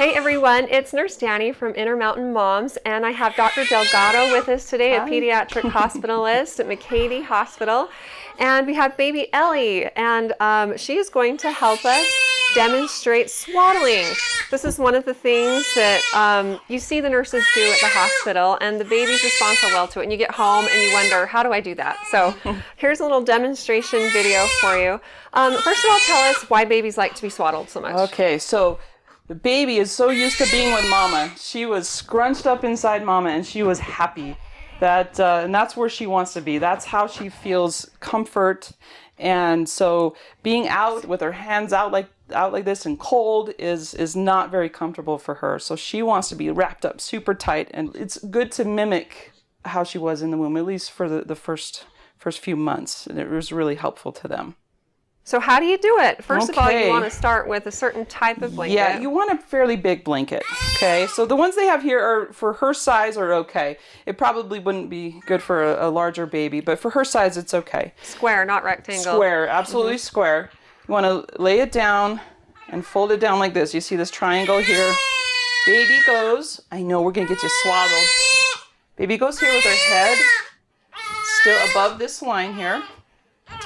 Hey everyone, it's Nurse Danny from Intermountain Moms, and I have Dr. Delgado with us today, a pediatric hospitalist at McCady Hospital. And we have baby Ellie, and she is going to help us demonstrate swaddling. This is one of the things that you see the nurses do at the hospital, and the babies respond so well to it. And you get home and you wonder, how do I do that? So here's a little demonstration video for you. First of all, tell us why babies like to be swaddled so much. Okay, so the baby is so used to being with mama. She was scrunched up inside mama and she was happy. And that's where she wants to be. That's how she feels comfort. And so being out with her hands out like this and cold is not very comfortable for her. So she wants to be wrapped up super tight, and it's good to mimic how she was in the womb, at least for the first few months. And it was really helpful to them. So how do you do it? First of all, you want to start with a certain type of blanket. Yeah, you want a fairly big blanket, okay? So the ones they have here are, for her size, are okay. It probably wouldn't be good for a larger baby, but for her size, it's okay. Square, not rectangle. Square, absolutely square. You want to lay it down and fold it down like this. You see this triangle here? Baby goes, I know we're going to get you swaddled. Baby goes here with her head still above this line here.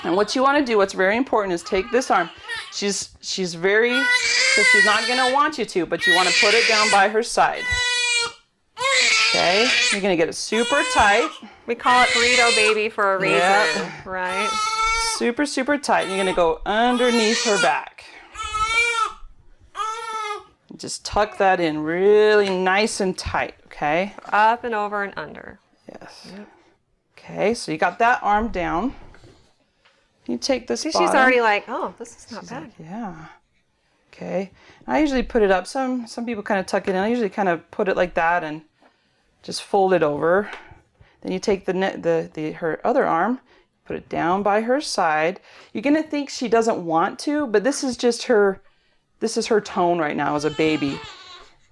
And what you want to do, what's very important, is take this arm. She's not going to want you to, but you want to put it down by her side. Okay, you're going to get it super tight. We call it burrito baby for a reason, right? Super, super tight. And you're going to go underneath her back. Just tuck that in really nice and tight, okay? Up and over and under. Yes. Yep. Okay, so you got that arm down. You take this bottom. She's already like, oh, this is not bad. Like, yeah. Okay. I usually put it up. Some people kind of tuck it in. I usually kind of put it like that and just fold it over. Then you take her other arm, put it down by her side. You're gonna think she doesn't want to, but this is just her. This is her tone right now as a baby.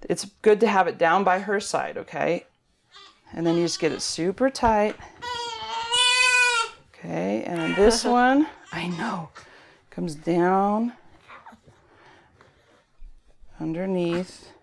It's good to have it down by her side, okay? And then you just get it super tight. Okay, and then this one, I know, comes down, underneath,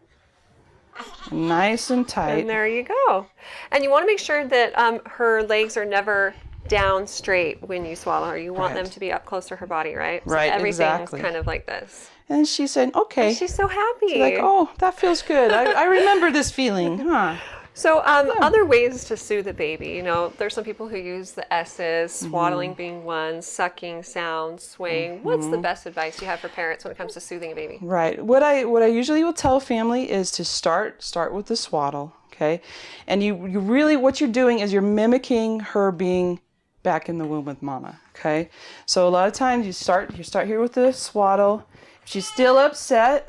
nice and tight. And there you go. And you want to make sure that her legs are never down straight when you swaddle her. You want them to be up close to her body, right? So right, everything is kind of like this. And she said, okay. And she's so happy. She's like, oh, that feels good. I remember this feeling, huh? So other ways to soothe a baby, you know, there's some people who use the S's, swaddling being one, sucking, sound, swaying. What's the best advice you have for parents when it comes to soothing a baby? Right. What I usually will tell a family is to start with the swaddle, okay? And you really, what you're doing is you're mimicking her being back in the womb with mama, okay? So a lot of times you start here with the swaddle. If she's still upset,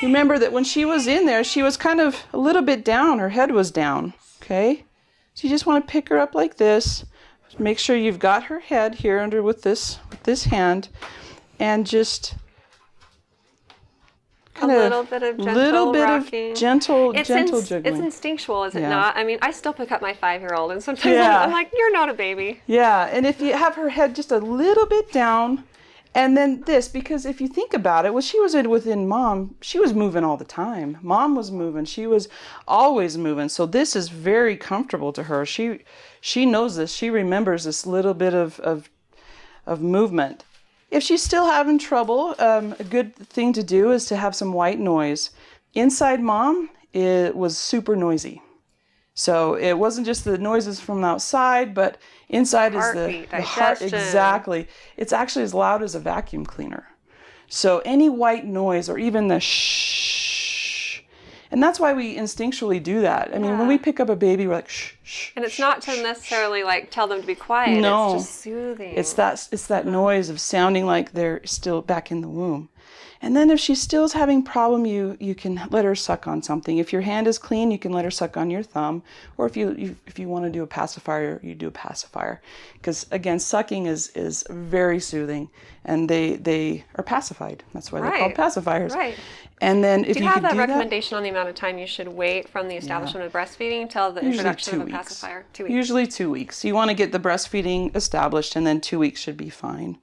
remember that when she was in there, she was kind of a little bit down. Her head was down, okay? So you just want to pick her up like this. Make sure you've got her head here under with this hand, and just kind of a little bit of gentle jiggling. It's instinctual, is it not? I mean, I still pick up my 5-year-old, and sometimes I'm like, you're not a baby. Yeah, and if you have her head just a little bit down. And then this, because if you think about it, when she was within mom, she was moving all the time. Mom was moving. She was always moving. So this is very comfortable to her. She knows this. She remembers this little bit of movement. If she's still having trouble, a good thing to do is to have some white noise. Inside mom, it was super noisy. So it wasn't just the noises from outside, but inside is the heart. Exactly. It's actually as loud as a vacuum cleaner. So any white noise or even the shh, and that's why we instinctually do that. I mean, when we pick up a baby, we're like shh, shh. And it's not to necessarily like tell them to be quiet. No, it's just soothing. It's that noise of sounding like they're still back in the womb. And then if she still is having problem, you can let her suck on something. If your hand is clean, you can let her suck on your thumb. Or if you want to do a pacifier, you do a pacifier. Because again, sucking is very soothing, and they are pacified. That's why they're called pacifiers. Right. And then if do you have a recommendation on the amount of time you should wait from the establishment of breastfeeding till the introduction of the pacifier? 2 weeks. Usually 2 weeks. You want to get the breastfeeding established, and then 2 weeks should be fine.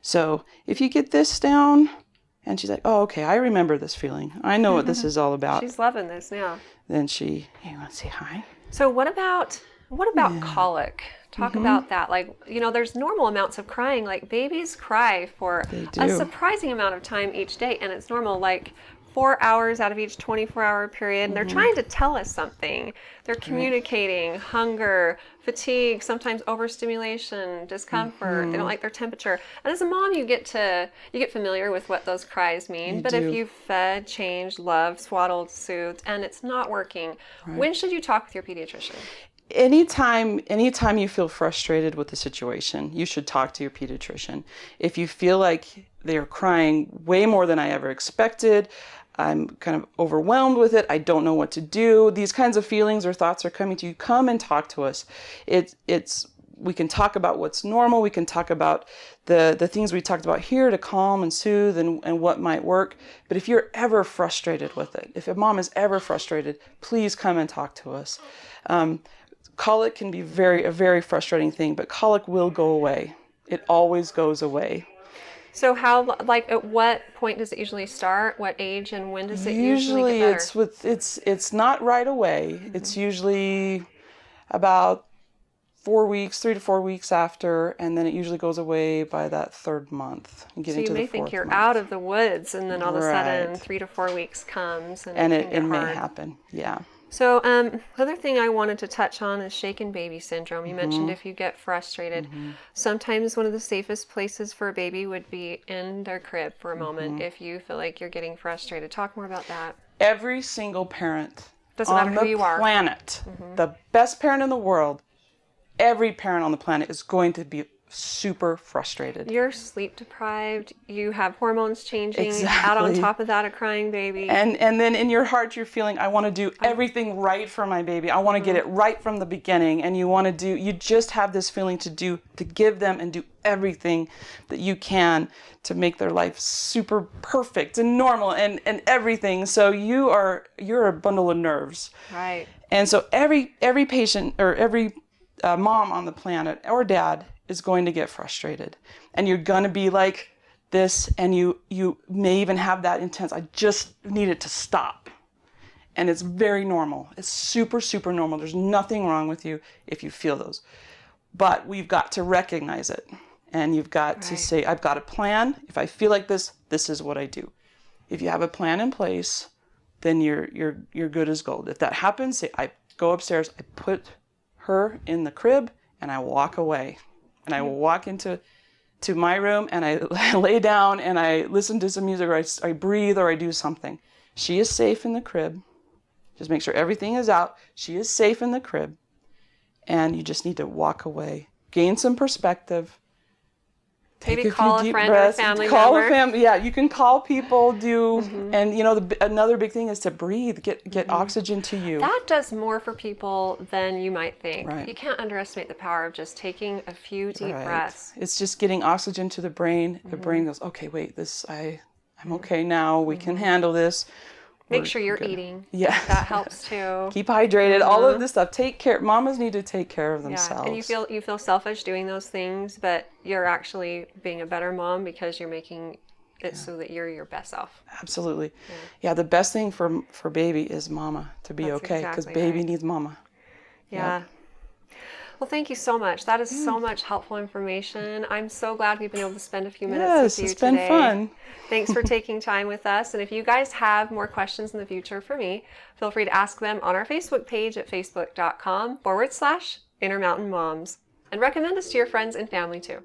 So if you get this down, And she's like, oh, okay, I remember this feeling. I know what this is all about. She's loving this now. Then hey, you want to say hi? So what about colic? Talk about that. Like, there's normal amounts of crying. Like, babies cry for a surprising amount of time each day, and it's normal. Like 4 hours out of each 24-hour period, and they're trying to tell us something. They're communicating hunger, fatigue, sometimes overstimulation, discomfort. They don't like their temperature. And as a mom, you get familiar with what those cries mean. But if you've fed, changed, loved, swaddled, soothed, and it's not working, when should you talk with your pediatrician? Anytime you feel frustrated with the situation, you should talk to your pediatrician. If you feel like they're crying way more than I ever expected, I'm kind of overwhelmed with it, I don't know what to do, these kinds of feelings or thoughts are coming to you, come and talk to us. We can talk about what's normal, we can talk about the things we talked about here to calm and soothe and what might work. But if you're ever frustrated with it, if a mom is ever frustrated, please come and talk to us. Colic can be a very frustrating thing, but colic will go away. It always goes away. So at what point does it usually start? What age and when does it usually get better? It's not right away. It's usually about 4 weeks, 3 to 4 weeks after, and then it usually goes away by that third month. So you may think you're out of the woods, and then all of a sudden 3 to 4 weeks comes, and it may happen. Yeah. So the other thing I wanted to touch on is shaken baby syndrome. You mentioned if you get frustrated, sometimes one of the safest places for a baby would be in their crib for a moment if you feel like you're getting frustrated. Talk more about that. Every single parent Doesn't matter who you are. Planet, the best parent in the world, every parent on the planet is going to be super frustrated. You're sleep deprived, you have hormones changing, out on top of that a crying baby. And then in your heart you're feeling, I want to do everything right for my baby. I want to get it right from the beginning, and you just have this feeling to give them and do everything that you can to make their life super perfect and normal and everything. So you're a bundle of nerves. Right. And so every patient or every mom on the planet or dad is going to get frustrated, and you're going to be like this, and you may even have that intense, I just need it to stop. And it's very normal. It's super, super normal. There's nothing wrong with you if you feel those. But we've got to recognize it, and you've got to say, I've got a plan. If I feel like this is what I do. If you have a plan in place, then you're good as gold. If that happens, say, I go upstairs, I put her in the crib, and I walk away. And I will walk into my room, and I lay down, and I listen to some music, or I breathe, or I do something. She is safe in the crib. Just make sure everything is out. She is safe in the crib. And you just need to walk away. Gain some perspective. Maybe call a friend or a family member. Yeah, you can call people, and another big thing is to breathe, get oxygen to you. That does more for people than you might think. Right. You can't underestimate the power of just taking a few deep breaths. It's just getting oxygen to the brain. The brain goes, okay, wait, I'm okay now. We can handle this. Make sure you're eating. Yeah. That helps too. Keep hydrated, all of this stuff. Take care. Mamas need to take care of themselves. Yeah. And you feel selfish doing those things, but you're actually being a better mom because you're making it so that you're your best self. Absolutely. Yeah, the best thing for baby is mama to be okay, because baby needs mama. Yeah. Well, thank you so much. That is so much helpful information. I'm so glad we've been able to spend a few minutes with you today. Yes, it's been fun. Thanks for taking time with us. And if you guys have more questions in the future for me, feel free to ask them on our Facebook page at facebook.com/Intermountain Moms. And recommend us to your friends and family too.